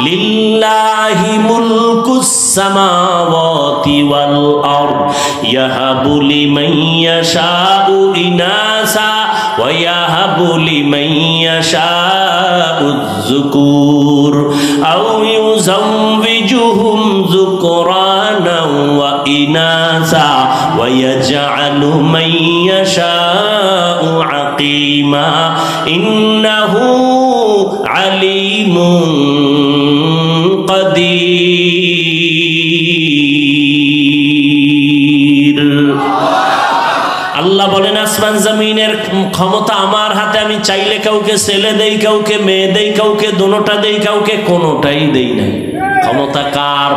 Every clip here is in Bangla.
লিল্লাহি মুলকুস সামাওয়াতি ওয়াল আরদ ইয়াহাবু লিমান ইয়াশাউ ইনাসা ওয়া ইয়াহাবু লিমান ইয়াশাউ যুকুর আও ইউযাওবিজুহুম যুকরানা ওয়া ইনাসা ওয়া ইয়াজআলু মান ইয়াশাউ আকিমা ইন্নাহু আলিমুন কাদির। আল্লাহ বলেন আসমান জমিনের ক্ষমতা আমার হাতে, আমি চাইলে কাউকে ছেলে দেই, কাউকে মেয়ে দেই, কাউকে দোনোটা দেই, কাউকে কোনোটাই দেই না। ক্ষমতা কার?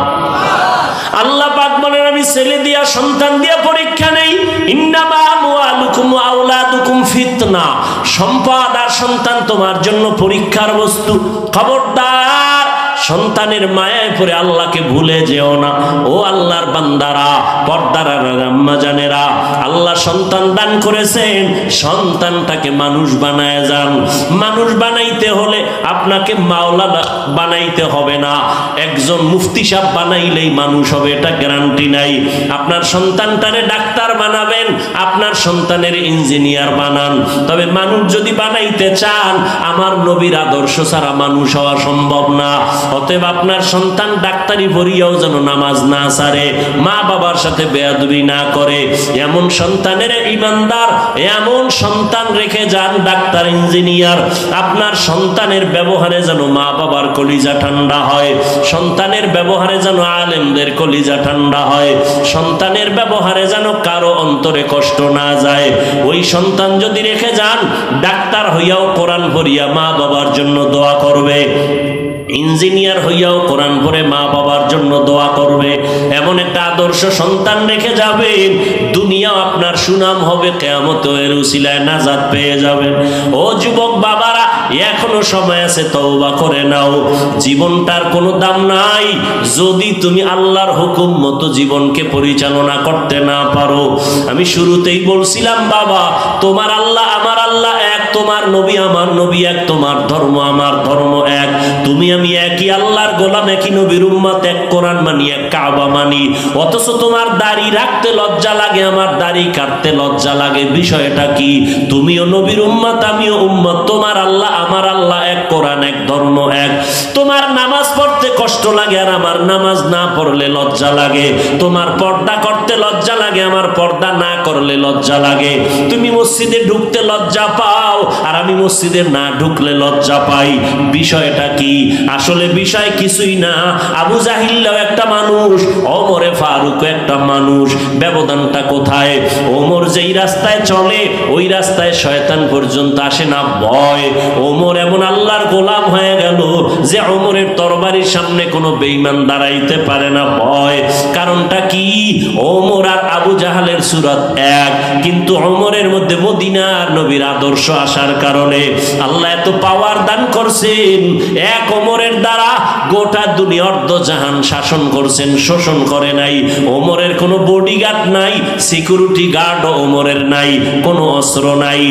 আল্লাহ পাক বলেন আমি ছেলে দিয়া সন্তান দিয়া পরীক্ষা নেই। ইন্নামা আমওয়ালুকুম ওয়া আওলাদুকুম ফিতনা, সম্পদ আর সন্তান তোমার জন্য পরীক্ষার বস্তু। খবরদার সন্তানের মায়ায় পড়ে আল্লাহকে ভুলে যেও না। ও আল্লাহর বান্দারা, পর্দার আম্মা জানেরা, আল্লাহ সন্তান দান করেছেন, সন্তানটাকে মানুষ বানায় যান। মানুষ বানাইতে হলে আপনাকে মাওলানা বানাইতে হবে না, একজন মুফতি সাহেব বানাইলেই মানুষ হবে এটা গ্যারান্টি নাই। আপনার সন্তানটারে ডাক্তার বানাবেন, আপনার সন্তানের ইঞ্জিনিয়ার বানান, তবে মানুষ যদি বানাইতে চান আমার নবীর আদর্শ ছাড়া মানুষ হওয়া সম্ভব না। অতএব আপনার সন্তান ডাক্তারি পড়িয়াও যেন নামাজ না ছাড়ে, মা বাবার সাথে বেয়াদবি না করে, এমন সন্তানের ইমানদার, এমন সন্তান রেখে যান ডাক্তার ইঞ্জিনিয়ার। আপনার সন্তানের ব্যবহারে যেন মা বাবার কলিজা ঠান্ডা হয়, সন্তানের ব্যবহারে যেন আলেমদের কলিজা ঠান্ডা হয়, সন্তানের ব্যবহারে যেন কারো অন্তরে কষ্ট না যায়। ওই সন্তান যদি রেখে যান ডাক্তার হইয়াও কোরআন পড়িয়া মা বাবার জন্য দোয়া করবে, ইঞ্জিনিয়ার হইয়াও কোরআন পড়ে মা বাবার জন্য দোয়া করবে, এমন একটা আদর্শ সন্তান রেখে যাবেন, দুনিয়াও আপনার সুনাম হবে, কিয়ামতের উসিলায় নাজাত পেয়ে যাবেন। ও যুবক বাবারা, এখনো সময় আছে, তওবা করে নাও। জীবনটার কোনো দাম নাই যদি তুমি আল্লাহর হুকুম মতো জীবনকে পরিচালনা করতে না পারো। আমি শুরুতেই বলছিলাম বাবা, তোমার আল্লাহ আমার আল্লাহ এক, তোমার নবী আমার নবী এক, তোমার ধর্ম আমার ধর্ম এক, তুমি আমি একই আল্লাহর গোলাম, একই নবীর উম্মত, এক কোরআন মানি, এক কাবা মানি। অথচ তোমার দাড়ি রাখতে লজ্জা লাগে, আমার দাড়ি কাটতে লজ্জা লাগে। বিষয়টা কি? তুমিও নবীর উম্মত, আমিও উম্মত, তোমার আল্লাহ আমার আল্লাহ এক, কোরআন এক, ধর্ম এক। তোমার নামাজ পড়তে কষ্ট লাগে আর আমার নামাজ না পড়লে লজ্জা লাগে, তোমার পর্দা করতে লজ্জা লাগে, আমার পর্দা না করলে লজ্জা লাগে। তুমি মসজিদে ঢুকতে লজ্জা পাও আর আমি মসজিদে না ঢুকলে লজ্জা পাই। বিষয়টা কি? আসলে বিষয় কিছুই না। আবু জাহিল্লাও একটা মানুষ, ওমরে ফারুক একটা মানুষ। ব্যবধানটা কোথায়? ওমর যেই রাস্তায় চলে ওই রাস্তায় শয়তান পর্যন্ত আসে না, ভয়। ওমর এমন আল্লাহর গোলাম হয়ে গেল যে ওমরের তরবারির সামনে কোনো বেঈমান দাঁড়াইতে পারে না, ভয়। কারণটা কি? ওমর আর আবু জাহালের সূরত এক, কিন্তু ওমরের মধ্যে মদিনার নবীর আদর্শ আসার কারণে আল্লাহ এত পাওয়ার দান করছেন। এক ওমরের দ্বারা গোটা দুনিয়া অর্ধ জাহান শাসন করছেন, শোষণ করে নাই। ওমরের কোনো বডিগার্ড নাই, সিকিউরিটি গার্ডও ওমরের নাই, কোনো অস্ত্র নাই।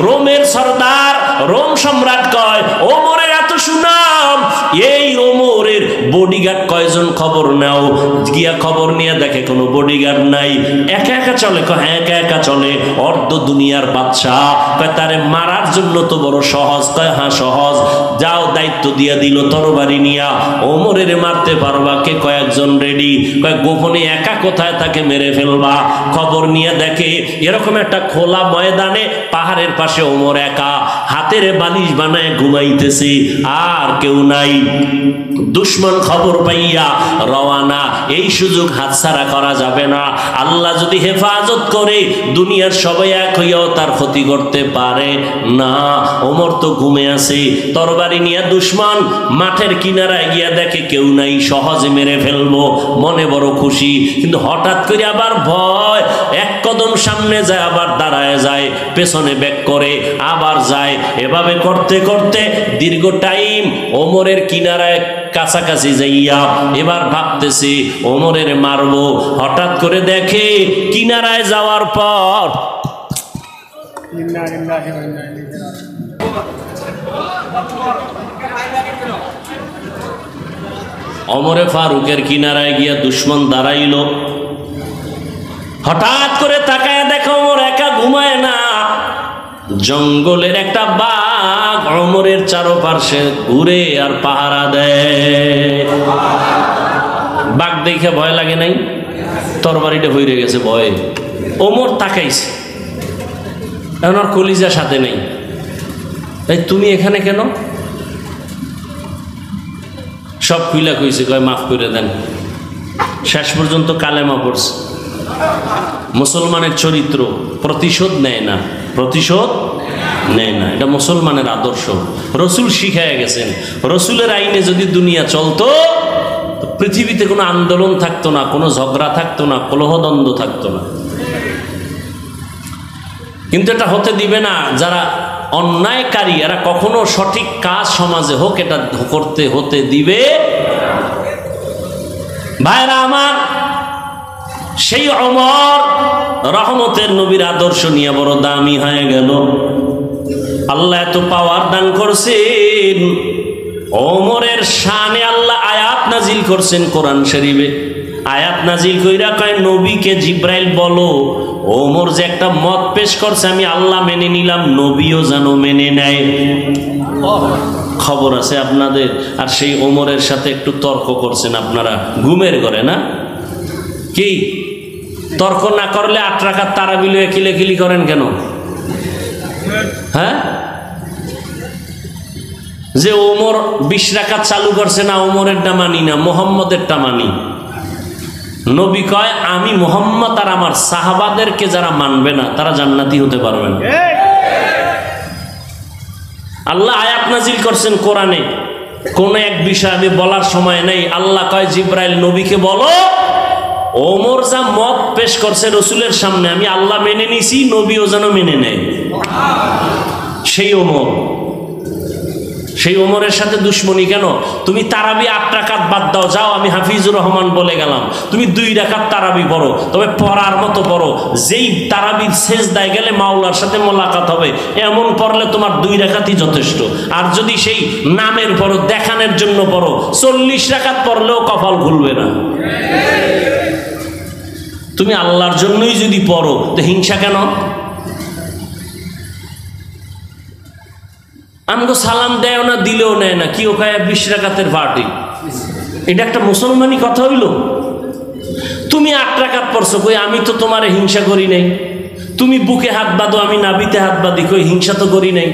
রোমের সর্দার, রোম সম্রাট কয় ওমরের এত সুনাম, এই ওমরের বডিগার্ড কয়জন? খবর নাও। গিয়া খবর নিয়ে দেখে কোনো বডিগার্ড নাই, একা একা চলে। কয় একা একা চলে, অর্ধ দুনিয়ার বাদশাহ। কয় তারে মারার জন্য তো বড় সহজ। কয় হ্যাঁ সহজ, যাও দায়িত্ব দিয়া দিল তরবারি নিয়া, ওমরের মারতে পারবা কে? কয়েকজন রেডি। কয় গোপনে একা কোথায় তাকে মেরে ফেলবা? খবর নিয়ে দেখে এরকম একটা খোলা ময়দানে পাহাড়ের পাশে ওমর একা, হাতের বালিশ বানায় ঘুমাইতেছে, আর কেউ নাই। দুশ্মন খবর পাইয়া রওয়ানা। এই সুযোগ হাতছাড়া করা যাবে না। আল্লাহ যদি হেফাজত করে দুনিয়ার সবাই এক হইয়াও তার ক্ষতি করতে পারে না। ওমর তো ঘুমে আছে, তরবারি নিয়ে দুশ্মন মাঠের কিনারায় গিয়া দেখে কেউ নাই, সহজে মেরে ফেলবো, মনে বড় খুশি। কিন্তু হঠাৎ করে আবার ভয়, এক কদম সামনে যায় আবার দাঁড়ায় যায়, পেছনে ব্যাক করে আবার যায়। এভাবে করতে করতে দীর্ঘ টাইম ওমরের কিনারায় কাছাকাছি যাইয়া এবার ভাবতেছি ওমরের মারবো। হঠাৎ করে দেখে কিনারায় যাওয়ার পর ওমরে ফারুকের কিনারায় গিয়া দুশ্মন দাঁড়াইল। হঠাৎ করে তাকায় দেখো ওমর একা ঘুমায় না, জঙ্গলের একটা বাঘ ওমরের চারপাশে ঘুরে আর পাহারা দেয়। বাঘ দেখে ভয় লাগে নাই? তরবারিটা হইরে গেছে ভয়ে। ওমর তাকাইছে, এখন আর কলিজা সাথে নেই। তাই তুমি এখানে কেন? সব খুইলা কইছে, কয় মাফ করে দেন। শেষ পর্যন্ত কালেমা পড়ছে। মুসলমানের চরিত্র প্রতিশোধ নেয় না, প্রতিশোধ নেয় না, এটা মুসলমানের আদর্শ। রসুল শিখাইয়া গেছেন, রসুলের আইনে যদি দুনিয়া চলতো পৃথিবীতে কোনো আন্দোলন থাকতো না, কোনো ঝগড়া থাকতো না, কলহদ্বন্দ্ব থাকতো না। কিন্তু এটা হতে দিবে না। যারা অন্যায়কারী এরা কখনো সঠিক কাজ সমাজে হোক এটা করতে হতে দিবে। ভাইরা আমার, সেই ওমর রহমতের নবীর আদর্শ নিয়ে বড় দামি হয়ে গেল। আল্লাহ এত পাওয়ার দান করছেন, ওমরের শানে আল্লাহ আয়াত নাজিল করছেন কোরআন শরীফে। আয়াত নাজিল কইরা কয় নবীকে জিব্রাইল বলো ওমর যে একটা মত পেশ করছে আমি আল্লাহ মেনে নিলাম, নবীও যেন মেনে নেয়। খবর আছে আপনাদের? আর সেই ওমরের সাথে একটু তর্ক করছেন আপনারা ঘুমের ঘরে, না কি? তর্ক না করলে 8 রাকাত তারাবি লয়ে কিলেকিলি করেন কেন? হ্যাঁ, যে ওমর 20 রাকাত চালু করছে না, ওমরেরটা মানি না, মুহাম্মদেরটা মানি। নবী কয় আমি মুহাম্মদ আর আমার সাহাবাদেরকে যারা মানবে না তারা জান্নাতি হতে পারবে না। আল্লাহ আয়াত নাজিল করছেন কোরআনে, কোন এক বিষয় আমি বলার সময় নেই। আল্লাহ কয় জিব্রাইল নবীকে বলো ওমর যা মত পেশ করছে রসুলের সামনে আমি আল্লাহ মেনে নিছি, নবীও যেন মেনে নেয়। সেই ওমর, সেই ওমরের সাথে দুশ্মনী কেন? তুমি তারাবি 8 রাকাত বাদ দাও, যাও আমি হাফিজুর রহমান বলে গেলাম, তুমি 2 রাকাত তারাবি পড়ো, তবে পড়ার মতো পড়ো। যেই তারাবির সেজদায় গেলে মাওলার সাথে মোলাকাত হবে এমন পড়লে তোমার 2 রাকাতই যথেষ্ট। আর যদি সেই নামের পড়ো, দেখানোর জন্য পড়ো, 40 রাকাত পড়লেও কপাল খুলবে না। তুমি আল্লাহর জন্যই যদি পড়ো তো হিংসা কেন? আমগো সালাম দেয় না, দিলেও নেয় না, কি ওখানে 20 রাকাতের পার্টি? এটা একটা মুসলমানি কথা হইল? তুমি 8 রাকাত পড়ছো, কই আমি তো তোমারে হিংসা করি নাই। তুমি বুকে হাত বাঁধো, আমি নাবিতে হাত বাঁধি, কই হিংসা তো করি নাই।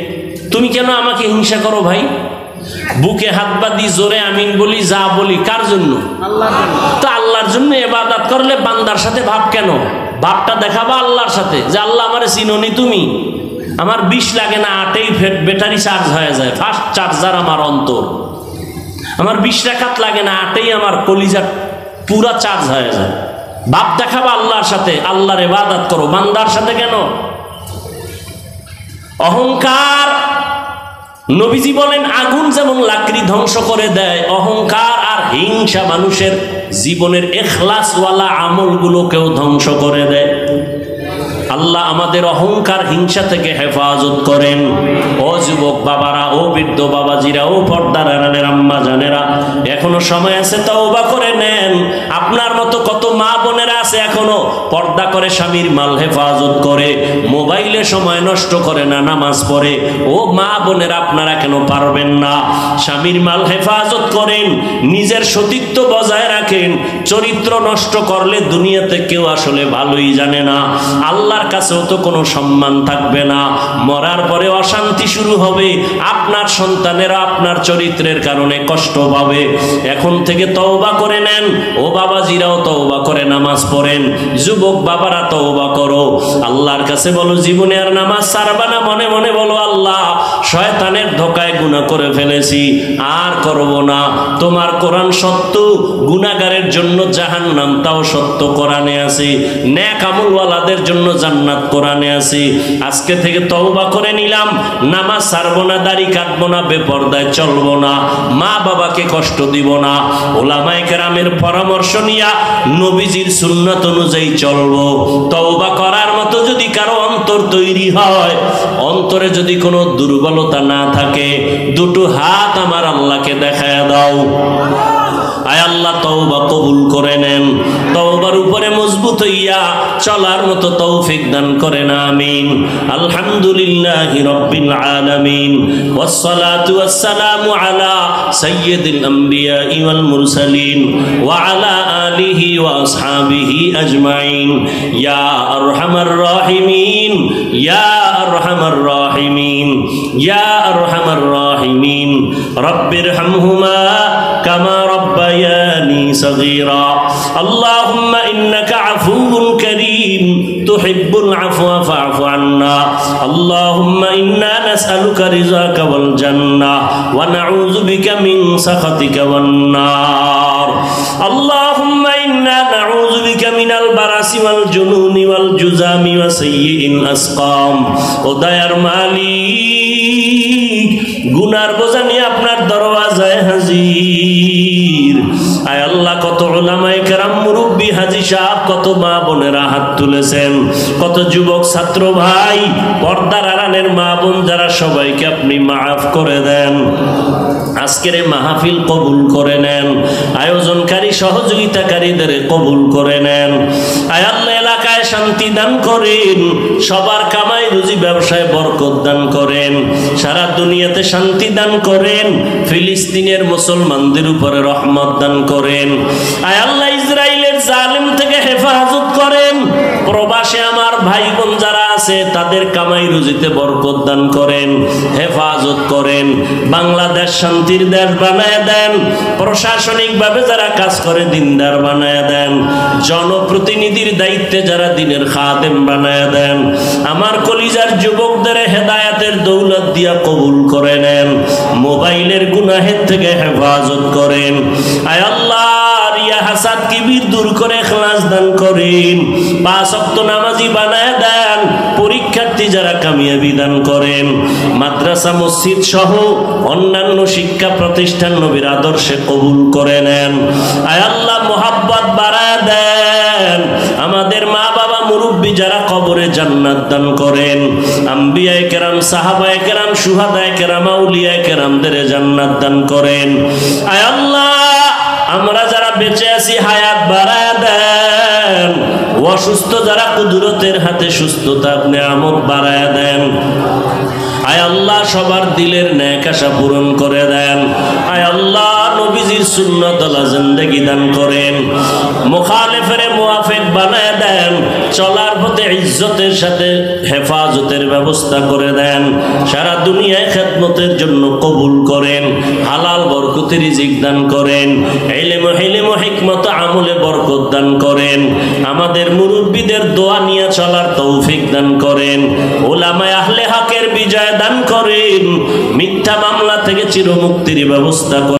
তুমি কেন আমাকে হিংসা করো ভাই? বুকে হাত বাঁধি, জোরে আমিন বলি, যা বলি কার জন্য? তো আল্লাহর জন্য ইবাদত করলে বান্দার সাথে ভাব কেন? ভাবটা দেখাবা আল্লাহর সাথে, যে আল্লাহ আমারে চিনোনি তুমি। আমার 20 লাগে না, 8এই ব্যাটারি চার্জ হয়ে যায়, ফাস্ট চার্জার আমার অন্তর। আমার 20 রাকাত লাগে না, 8এই আমার কলিজা পুরা চার্জ হয়ে যায়। ভাব দেখাবা আল্লাহর সাথে, আল্লাহর ইবাদত করো, বান্দার সাথে কেন? অহংকার, নবীজি বলেন আগুন যেমন লাকড়ি ধ্বংস করে দেয়, অহংকার আর হিংসা মানুষের জীবনের ইখলাসওয়ালা আমলগুলোকেও ধ্বংস করে দেয়। আল্লাহ আমাদের অহংকার হিংসা থেকে হেফাজত করেন। ও যুবক বাবারা, ও বৃদ্ধ বাবাজিরা, ও পর্দার আড়ালের আম্মা জানেরা, এখনো সময় আছে, তওবা করে নেন। আপনার মতো কত মা বোনেরা আছে এখনো পর্দা করে স্বামীর মাল হেফাজত করে, মোবাইলে সময় নষ্ট করে না, নামাজ পড়ে। ও মা বোনেরা, আপনারা কেন পারবেন না? স্বামীর মাল হেফাজত করেন, নিজের সতীত্ব বজায় রাখেন। চরিত্র নষ্ট করলে দুনিয়াতে কেউ আসলে ভালোই জানে না, আল্লাহর কাছেও তো কোনো সম্মান থাকবে না। মরার পরে অশান্তি শুরু হবে, আপনার সন্তানেরা আপনার চরিত্রের কারণে কষ্ট পাবে। এখন থেকে তওবা করে নেন। ও বাবাজিরাও তওবা করে নামাজ পড়েন। যুবক বাবারা তওবা করো, আল্লাহর কাছে বলো জীবনে আর নামাজ ছাড়বা না। মনে মনে বলো আল্লাহ, শয়তানের ধোকায় গুনাহ করে ফেলেছি, আর করব না। তোমার কোরআন সত্য, গুনাহগারের জন্য জাহান্নাম তাও সত্য কোরআনে আছে, নেক আমলওয়ালাদের জন্য জান্নাত কোরআনে আছে। আজকে থেকে তওবা করে নিলাম, নামাজ ছাড়বো না, দাড়ি কাটবো না, বেপরদায় চলবো না, মা বাবাকে কষ্ট দিব না, ওলামায়ে কেরামের পরামর্শ নিয়া নবীজির সুন্নাত অনুযায়ী চলবো। তওবা করার মতো যদি কারো অন্তর তৈরি হয়, অন্তরে যদি কোনো দুর্বলতা না থাকে, দুটো হাত আমার আল্লাহকে দেখায়া দাও। আয় আল্লাহ তওবা কবুল করে নেন, তওবার উপরে মজবুত হইয়া চলার মতো তৌফিক দান করেন, আমিন। আলহামদুলিল্লাহি রাব্বিল আলামিন, ওয়াসসালাতু ওয়াসসালামু আলা সাইয়্যিদিল আমবিয়া ওয়াল মুরসালিন ওয়া আলা আলিহি ওয়া আসহাবিহি আজমাইন। ইয়া আরহামার রাহিমিন, ইয়া আরহামার রাহিমিন, ইয়া আরহামার রাহিমিন। রব্বিরহামহুমা কামা রব্বায়ানি সগীরা। আল্লাহুম্মা ইন্নাকা আফুউন কারীম তুহিব্বুল আফওয়া ফা'ফু আন্না। আল্লাহুম্মা ইন্না নাসআলুকা রিযাকা ওয়াল জান্নাহ ওয়া নাউযু বিকা মিন সাখাতিকা ওয়ান নার। আল্লাহুম্মা ইন্না নাউযু বিকা মিনাল বারাসি ওয়াল জুনুনি ওয়াল জুযামি ওয়া সাইয়্যিল আসকাম। ও দয়ার মালিক, গুনার বোঝা নিয়ে আপনার দরওয়াজায় হাজির। আয় আল্লাহ, কত উলামায়ে কেরাম, মুরব্বী, হাজী সাহেব, কত মা বোনেরা হাত তুলেছেন, কত যুবক ছাত্র ভাই, পর্দার আড়ালের মা বোন যারা, সবাইকে আপনি মাফ করে দেন। আজকের এই মাহফিল কবুল করে নেন, আয়োজনকারী সহযোগিতাকারীদের কবুল করে নেন। আয় আল্লাহ, এলাকায় শান্তি দান করেন, সবার কামাই রুজি ব্যবসায় বরকত দান করেন, সারা দুনিয়াতে শান্তি দান করেন, ফিলিস্তিনের মুসলমানদের উপরে রহমত দান করেন। আয় আল্লাহ, ইসরায়েলের জালিম থেকে হেফাজত করেন, প্রবাসে আমার ভাই বোন যারা আছে তাদের কামাই রুজিতে বরকত দান করেন, হেফাজত করেন। বাংলাদেশ শান্তির দেশ বানায় দেন, প্রশাসনিকভাবে যারা কাজ করে দিনদার বানায় দেন, জনপ্রতিনিধির দায়িত্বে যারা দিনের খাদেম বানায় দেন। আমার কলিজার যুবকদের হেদায়েতের দৌলত দিয়া কবুল করে নেন, মোবাইলের গুনাহের থেকে হেফাজত করেন। আয় আল্লাহ, রিয়া হাসাদ কিবির দূর করে ইখলাস দান করেন, 5 ওয়াক্ত নামাজি বানায় দেন, পরীক্ষার্থী যারা কামিয়াবি দান করেন, মাদ্রাসা মসজিদ সহ অন্যান্য শিক্ষা প্রতিষ্ঠান নবীর আদর্শে কবুল করে নেন। আয় আল্লাহ, মোহাব্বত বাড়ায় দেন, আমাদের মা বাবা মুরব্বী যারা কবরে জান্নাত দান করেন, আম্বিয়ায়ে কেরাম, সাহাবায়ে কেরাম, শুহাদায়ে কেরাম, আউলিয়ায়ে কেরামদের জান্নাত দান করেন। আয় আল্লাহ, আমরা যারা বেঁচে আছি হায়াত বাড়ায় দেন, অসুস্থ যারা কুদরতের হাতে সুস্থতা নিয়ামত বাড়ায় দেন। আয় আল্লাহ, সবার দিলের নেক আশা পূরণ করে দেন। আয় আল্লাহ, নবীজির সুন্নাত ওয়ালা জিন্দেগি দান করেন, মুখালিফের মুওয়াফিক বানায় দেন, চলার পথে ইজ্জতের সাথে হেফাজতের ব্যবস্থা করে দেন, সারা দুনিয়ায় খেদমতের জন্য কবুল করেন, হালাল বরকতের রিজিক দান করেন, ইলম হিকমত আমলে বরকত দান করেন, আমাদের মুরব্বীদের দোয়া নিয়ে চলার তৌফিক দান করেন, উলামায়ে আহলে হকের বিজয় দান করেন, মিথ্যা মামলা থেকে চিরমুক্তির ব্যবস্থা করেন।